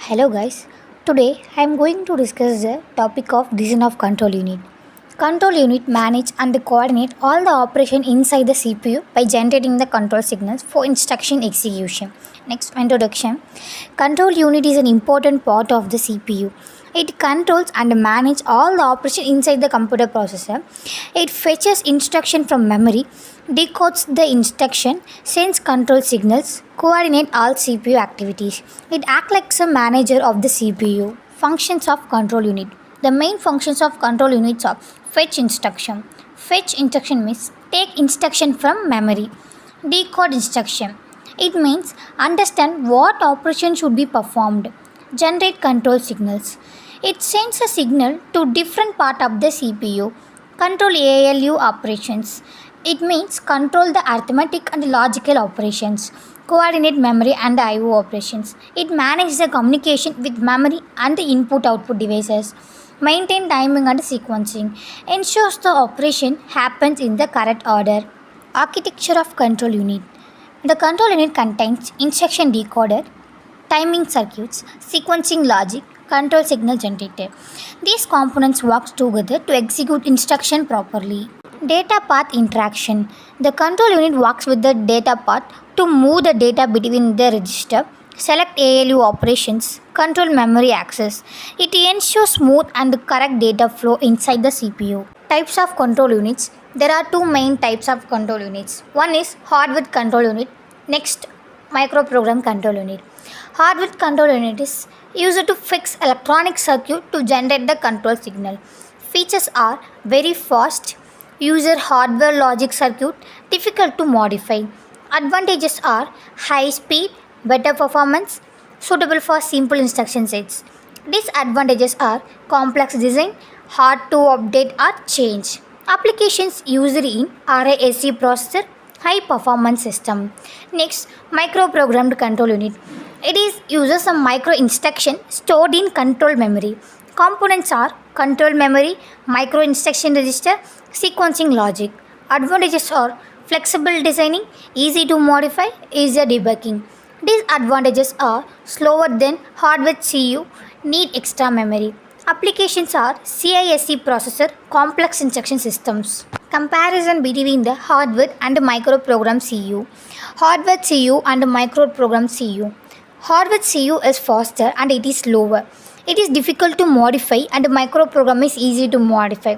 Hello guys, today I am going to discuss the topic of design of control unit. Control unit manage and coordinate all the operation inside the CPU by generating the control signals for instruction execution. Next, introduction. Control unit is an important part of the CPU. It controls and manages all the operation inside the computer processor. It fetches instruction from memory, decodes the instruction, sends control signals, coordinate all CPU activities. It acts like a manager of the CPU. Functions of control unit. The main functions of control units are fetch instruction. Fetch instruction means take instruction from memory. Decode instruction. It means understand what operation should be performed. Generate control signals. It sends a signal to different part of the CPU. Control ALU operations. It means control the arithmetic and logical operations. Coordinate memory and I/O operations. It manages the communication with memory and the input-output devices. Maintain timing and sequencing. Ensures the operation happens in the correct order. Architecture of control unit. The control unit contains instruction decoder, timing circuits, sequencing logic, control signal generator. These components work together to execute instruction properly. Data path interaction. The control unit works with the data path to move the data between the register, select ALU operations, control memory access. It ensures smooth and correct data flow inside the CPU. Types of control units. There are two main types of control units. One is hardware control unit. Next, microprogram control unit. Hardware control unit is used to fix electronic circuit to generate the control signal. Features are very fast, user hardware logic circuit, difficult to modify. Advantages are high speed, better performance, suitable for simple instruction sets. Disadvantages are complex design, hard to update or change. Applications used in RISC processor, high performance system. Next, microprogrammed control unit. It uses a micro instruction stored in control memory. Components are control memory, micro instruction register, sequencing logic. Advantages are flexible designing, easy to modify, easier debugging. Disadvantages are slower than hardware CU, need extra memory. Applications are CISC processor, complex instruction systems. Comparison between the hardware and microprogrammed CU. Hardware CU and microprogrammed CU. Hardware CU is faster and it is slower. It is difficult to modify and microprogram is easy to modify.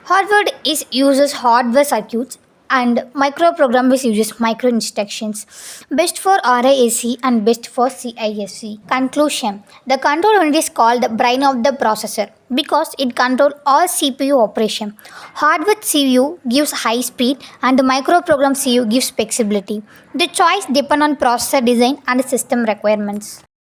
Hardware uses hardware circuits and microprogram uses micro instructions. Best for RISC and best for CISC. Conclusion. The control unit is called the brain of the processor because it controls all CPU operation. Hardware CU gives high speed and the microprogram CU gives flexibility. The choice depends on processor design and system requirements.